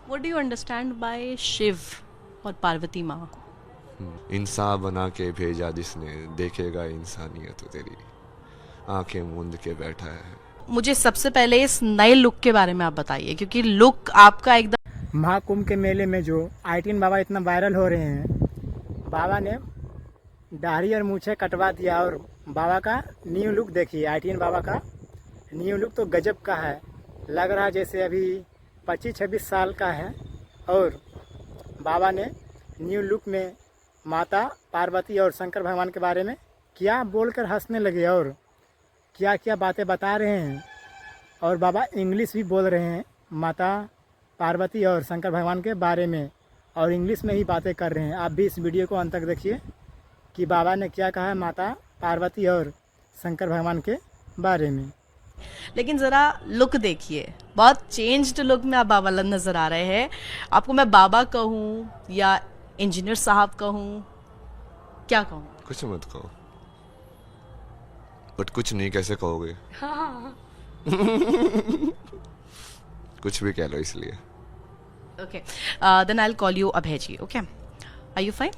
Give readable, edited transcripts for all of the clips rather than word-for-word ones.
What do you understand by Shiv और पार्वती माँ? इंसान बना के भेजा जिसने, देखेगा इंसानियत तो तेरी, आंखें मूंद के बैठा है। मुझे सबसे पहले इस नए लुक के बारे में आप बताइए, क्योंकि लुक आपका एकदम महाकुंभ के मेले में जो आइटीन बाबा इतना वायरल हो रहे हैं, बाबा ने दाढ़ी और मूछें कटवा दिया और बाबा का न्यू लुक देखिए। आइटीन बाबा का न्यू लुक तो गजब का है, लग रहा जैसे अभी 25-26 साल का है। और बाबा ने न्यू लुक में माता पार्वती और शंकर भगवान के बारे में क्या बोलकर हंसने लगे और क्या क्या बातें बता रहे हैं। और बाबा इंग्लिश भी बोल रहे हैं माता पार्वती और शंकर भगवान के बारे में, और इंग्लिश में ही बातें कर रहे हैं। आप भी इस वीडियो को अंत तक देखिए कि बाबा ने क्या कहा है माता पार्वती और शंकर भगवान के बारे में। लेकिन ज़रा लुक देखिए, बहुत चेंज्ड लुक में आप बाबा नज़र आ रहे हैं। आपको मैं बाबा कहूँ या इंजीनियर साहब कहूँ, क्या कहूँ? कुछ मत कहो, बट कुछ नहीं कैसे कहोगे? कुछ भी कह लो इसलिए। Okay, then I will call you Abhay ji. Okay, are you fine?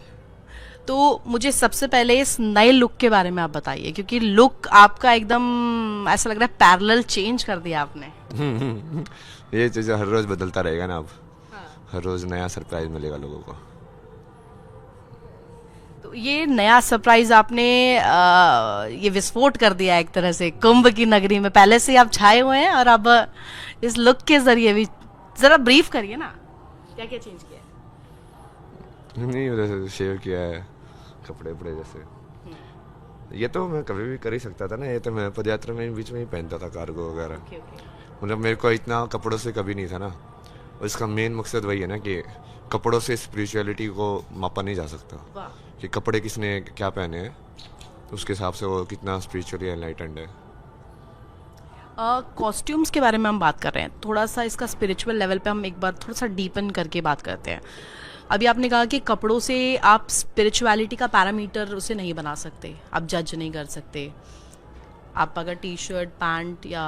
तो मुझे सबसे पहले इस नए लुक के बारे में आप बताइए, क्योंकि लुक आपका एकदम ऐसा लग रहा है पैरेलल चेंज कर दिया आपने। ये चीज़ हर रोज बदलता रहेगा ना। अब हर रोज नया सरप्राइज मिलेगा लोगों को। तो ये नया सरप्राइज आपने ये विस्फोट कर दिया एक तरह से कुंभ की नगरी में। पहले से आप छाए हुए हैं और अब इस लुक के जरिए भी जरा ब्रीफ करिए ना, क्या क्या चेंज किया है? नहीं, जैसे शेव किया है, कपड़े वपड़े जैसे। ये तो मैं कभी भी कर ही सकता था ना। ये तो मैं पदयात्रा में बीच में ही पहनता था, कार्गो वगैरह। Okay okay. मतलब मेरे को इतना कपड़ों से कभी नहीं था ना। और इसका मेन मकसद वही है ना कि कपड़ों से स्पिरिचुअलिटी को मापा नहीं जा सकता। वाह। कि कपड़े किसने क्या पहने हैं उसके हिसाब से वो कितना स्पिरिचुअली एनलाइटेंड है। कॉस्ट्यूम्स के बारे में हम बात कर रहे हैं, थोड़ा सा इसका स्पिरिचुअल लेवल पे हम एक बार थोड़ा सा डीपन करके बात करते हैं। अभी आपने कहा कि कपड़ों से आप स्पिरिचुअलिटी का पैरामीटर उसे नहीं बना सकते, आप जज नहीं कर सकते। आप अगर टी शर्ट पैंट या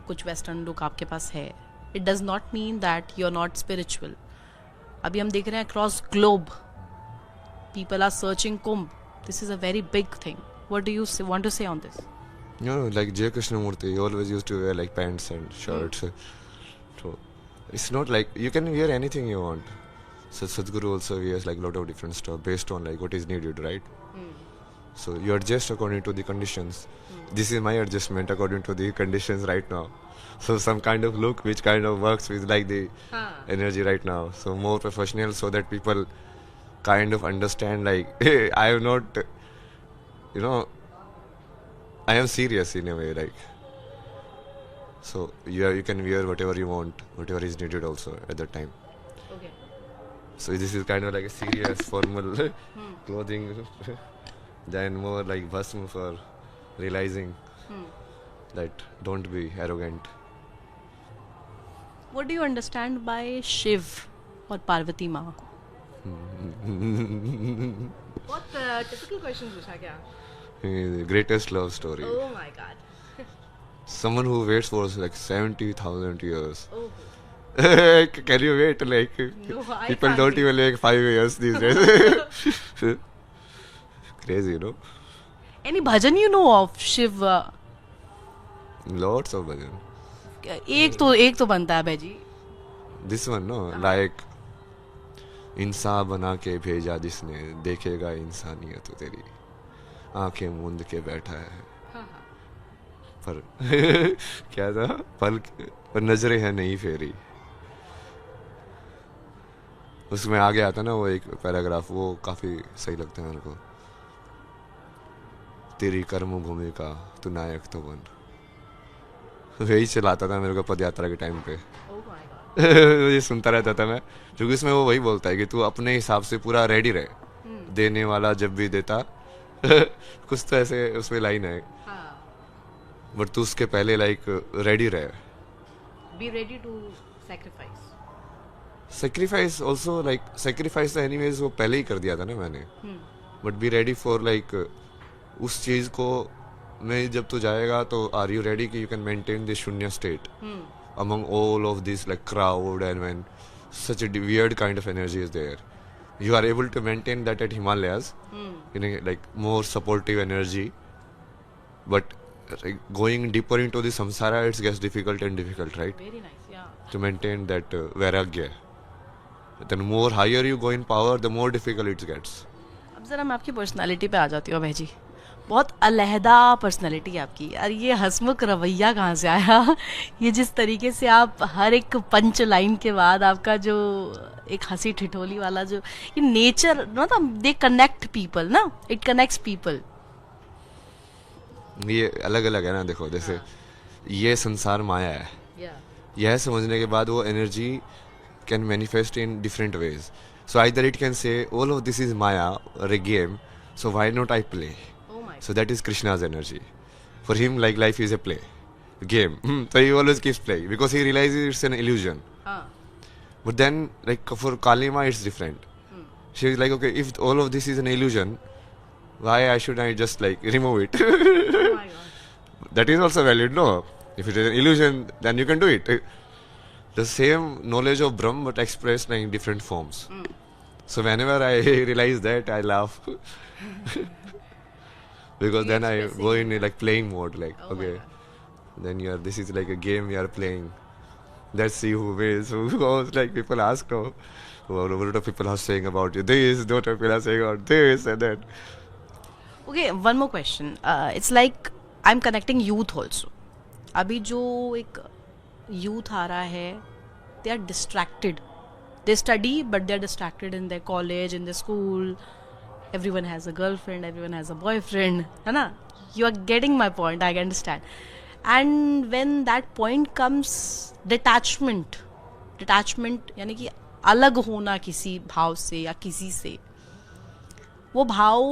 कुछ वेस्टर्न लुक आपके पास है, it does not mean that you are not spiritual. अभी हम देख रहे हैं across globe people are searching Kumbh. This is a very big thing. What do you want to say on this? You know, like J. Krishnamurti, he always used to wear like pants and shirts. So it's not like you can wear anything you want. So Sadhguru also wears like a lot of different stuff based on like what is needed, right? So you adjust according to the conditions. This is my adjustment according to the conditions right now. So some kind of look which kind of works with like the energy right now. So more professional so that people kind of understand like I am not, you know, I am serious in a way, like. So you can wear whatever you want, whatever is needed also at that time. Okay. So this is kind of like a serious formal clothing then more like bhasm for realizing that don't be arrogant. What do you understand by Shiv और पार्वती माँ? बहुत typical question पूछा क्या? The greatest love story. Oh my god. Someone who waits for like 70,000 years. Oh. Can you wait like No, I people can't don't wait. even like 5 years these days. Crazy, you know. Any bhajan you know of Shiv? Lots of bhajan. एक तो बनता है भाई। This one, no, like इंसान बना के भेजा जिसने, देखेगा इंसानियत तो तेरी, आंखें मूंद के बैठा है। पर क्या था, पल पर नजरें हैं नहीं फेरी। उसमें आगे आता ना वो एक पैराग्राफ, वो काफी सही लगता है मेरे को। तेरी कर्म भूमि का तू नायक तो बन। वही चलाता था मेरे को पदयात्रा के टाइम पे। ये सुनता रहता था मैं, क्योंकि उसमें वो वही बोलता है कि तू अपने हिसाब से पूरा रेडी रहे, देने वाला जब भी देता। कुछ तो ऐसे उसमें लाइन है। बट तू उसके पहले लाइक रेडी रहे। Be ready to sacrifice. Sacrifice also, like sacrifice anyways वो पहले ही कर दिया था ना मैंने। But be ready for like उस चीज को में जब तू जाएगा तो आर यू रेडी कि यू कैन मेंटेन दिस शून्य state among all of this like crowd and when such a weird kind of energy is there. You are able to maintain that at Himalayas in a like more supportive energy, but like, going deeper into the samsara, it gets difficult and difficult, right? Very nice, yeah. To maintain that vairagya. Then more higher you go in power, the more difficult it gets. अब ज़रा मैं आपकी personality पे आ जाती हूँ अभय जी. बहुत अलहदा personality है आपकी यार. ये हंसमुख रवैया कहाँ से आया? ये जिस तरीके से आप हर एक पंच लाइन के बाद आपका जो एक हंसी ठिठोली वाला जो ये नेचर मतलब दे कनेक्ट पीपल ना, इट कनेक्ट्स पीपल. ये अलग अलग है ना, देखो जैसे ये संसार माया है, यह समझने के बाद वो energy can manifest in different ways. So either it can say all of this is maya और a game, so why not I play? So that is Krishna's energy. For him, like life is a play, game. So he always keeps playing because he realizes it's an illusion. But then, like for Kalima, it's different. She is like, okay, if all of this is an illusion, why should I just like remove it? That is also valid, no? If it is an illusion, then you can do it. The same knowledge of Brahm, but expressed in different forms. So whenever I realize that, I laugh. Because then I go in like playing mode, like okay, then this is like a game we are playing. Let's see who wins. Who goes, like people ask, oh, what are people are saying about you? This, what are people are saying about this and that. Okay, one more question. It's like I'm connecting youth also. अभी जो एक youth आ रहा है, they are distracted. They study, but they are distracted in their college, in their school. Everyone has a girlfriend, everyone has a boyfriend, है ना? You are getting my point, I understand. And when that point comes, detachment यानी कि अलग होना किसी भाव से या किसी से, वो भाव